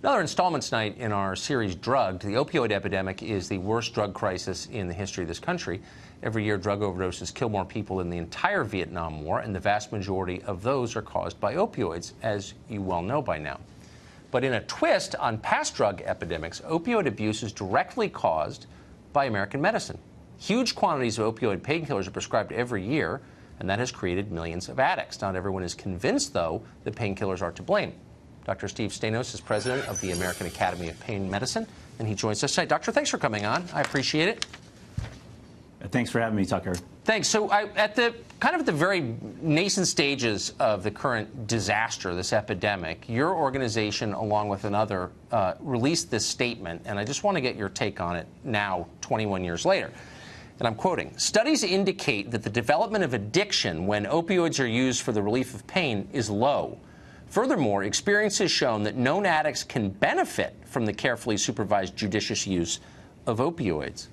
Another installment tonight in our series, Drugged. The opioid epidemic is the worst drug crisis in the history of this country. Every year, drug overdoses kill more people than the entire Vietnam War, and the vast majority of those are caused by opioids, as you well know by now. But in a twist on past drug epidemics, opioid abuse is directly caused by American medicine. Huge quantities of opioid painkillers are prescribed every year, and that has created millions of addicts. Not everyone is convinced, though, that painkillers are to blame. Dr. Steve Stanos is president of the American Academy of Pain Medicine, and he joins us tonight. Doctor, thanks for coming on. I appreciate it. Thanks for having me, Tucker. Thanks. So at the very nascent stages of the current disaster, this epidemic, your organization, along with another, released this statement, and I just want to get your take on it now, 21 years later. And I'm quoting, "Studies indicate that the development of addiction when opioids are used for the relief of pain is low. Furthermore, experience has shown that known addicts can benefit from the carefully supervised, judicious use of opioids."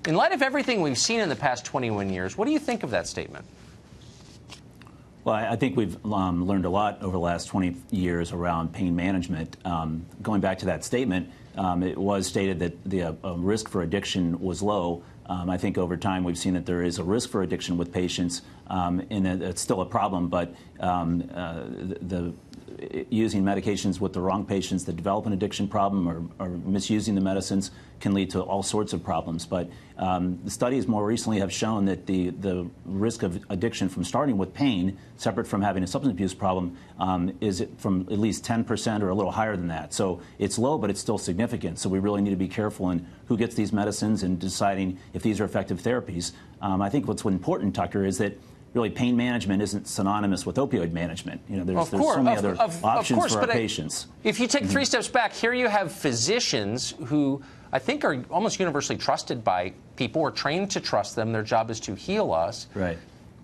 In light of everything we've seen in the past 21 years, what do you think of that statement? Well, I think we've learned a lot over the last 20 years around pain management. Going back to that statement, it was stated that the risk for addiction was low. I think over time we've seen that there is a risk for addiction with patients, and it's still a problem, but using medications with the wrong patients that develop an addiction problem or misusing the medicines can lead to all sorts of problems. But the studies more recently have shown that the risk of addiction from starting with pain, separate from having a substance abuse problem, is from at least 10% or a little higher than that. So it's low, but it's still significant. So we really need to be careful in who gets these medicines and deciding if these are effective therapies. I think what's important, Tucker, is that really pain management isn't synonymous with opioid management. You know, there's so many other options for our patients. If you take three steps back, here you have physicians who I think are almost universally trusted by people. We're trained to trust them. Their job is to heal us. Right.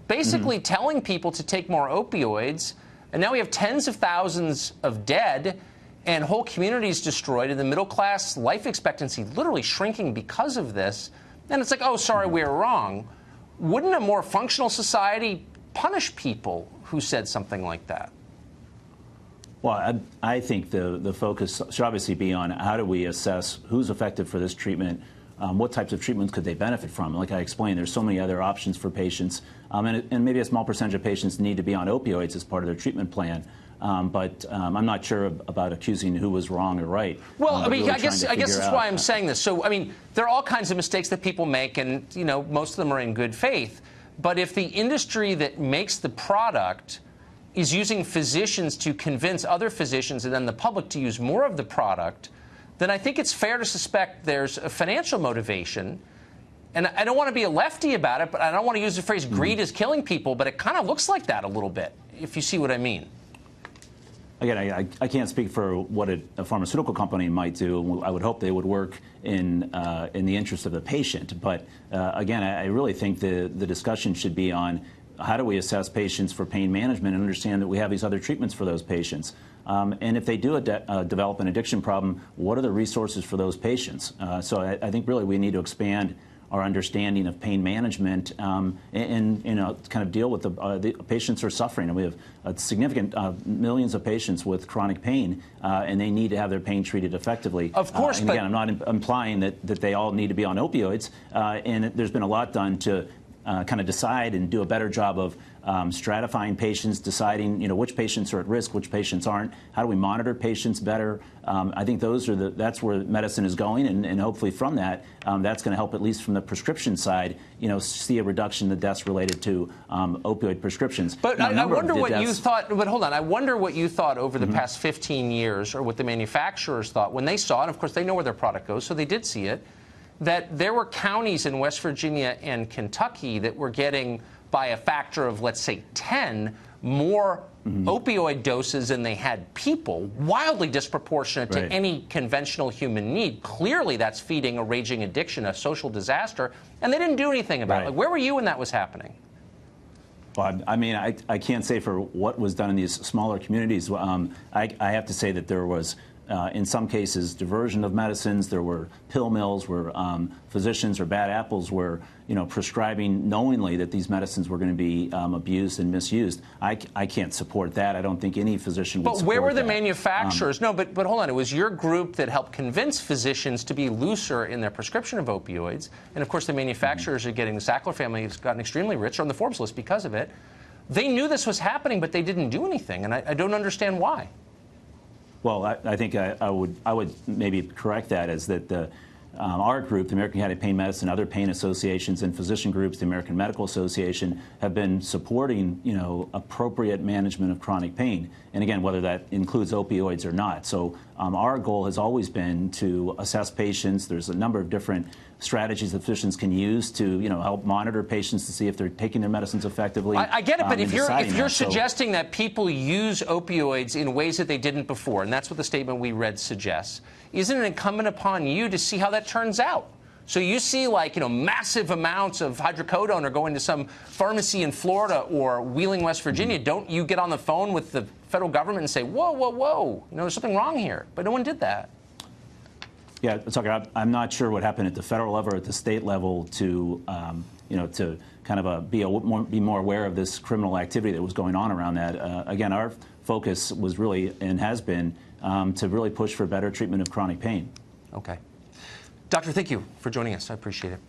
Basically telling people to take more opioids, and now we have tens of thousands of dead and whole communities destroyed, and the middle class life expectancy literally shrinking because of this. And it's like, oh, sorry, we were wrong. Wouldn't a more functional society punish people who said something like that? Well, I think the focus should obviously be on how do we assess who's effective for this treatment, what types of treatments could they benefit from. Like I explained, there's so many other options for patients, and maybe a small percentage of patients need to be on opioids as part of their treatment plan. But I'm not sure about accusing who was wrong or right. Well, I mean, really I guess that's why I'm saying this. So, I mean, there are all kinds of mistakes that people make, and, you know, most of them are in good faith. But if the industry that makes the product is using physicians to convince other physicians and then the public to use more of the product, then I think it's fair to suspect there's a financial motivation. And I don't want to be a lefty about it, but I don't want to use the phrase greed is killing people, but it kind of looks like that a little bit, if you see what I mean. Again, I can't speak for what a pharmaceutical company might do. I would hope they would work in the interest of the patient. But again, I really think the discussion should be on how do we assess patients for pain management and understand that we have these other treatments for those patients. And if they do develop an addiction problem, what are the resources for those patients? So I think really we need to expand our understanding of pain management and you know, kind of deal with the patients who are suffering. And we have a significant millions of patients with chronic pain, and they need to have their pain treated effectively. Of course, and again, I'm not implying that they all need to be on opioids, and there's been a lot done to kind of decide and do a better job of stratifying patients, deciding, you know, which patients are at risk, which patients aren't. How do we monitor patients better? I think that's where medicine is going, and hopefully from that, that's going to help, at least from the prescription side, you know, see a reduction in the deaths related to opioid prescriptions. But I wonder what you thought. But hold on, I wonder what you thought over the past 15 years, or what the manufacturers thought when they saw it. Of course, they know where their product goes, so they did see it. That there were counties in West Virginia and Kentucky that were getting, by a factor of, let's say, 10, more opioid doses than they had people, wildly disproportionate to any conventional human need. Clearly, that's feeding a raging addiction, a social disaster, and they didn't do anything about it. Like, where were you when that was happening? Well, I mean, I can't say for what was done in these smaller communities. I have to say that there was in some cases, diversion of medicines. There were pill mills where physicians or bad apples were, prescribing knowingly that these medicines were going to be abused and misused. I can't support that. I don't think any physician would support that. But where were the manufacturers? No, but hold on. It was your group that helped convince physicians to be looser in their prescription of opioids. And, of course, the manufacturers are getting, the Sackler family has gotten extremely rich on the Forbes list because of it. They knew this was happening, but they didn't do anything, and I don't understand why. Well, I think I would maybe correct that as that our group, the American Academy of Pain Medicine, other pain associations and physician groups, the American Medical Association, have been supporting, appropriate management of chronic pain. And again, whether that includes opioids or not. So our goal has always been to assess patients. There's a number of different strategies that physicians can use to, help monitor patients to see if they're taking their medicines effectively. I get it, but if you're so suggesting that people use opioids in ways that they didn't before, and that's what the statement we read suggests, isn't it incumbent upon you to see how that turns out? So you see, massive amounts of hydrocodone are going to some pharmacy in Florida or Wheeling, West Virginia. Don't you get on the phone with the federal government and say, whoa, whoa, whoa, there's something wrong here? But no one did that. Yeah, Tucker, I'm not sure what happened at the federal level or at the state level to, to kind of be more aware of this criminal activity that was going on around that. Again, our focus was really and has been to really push for better treatment of chronic pain. Okay. Doctor, thank you for joining us. I appreciate it.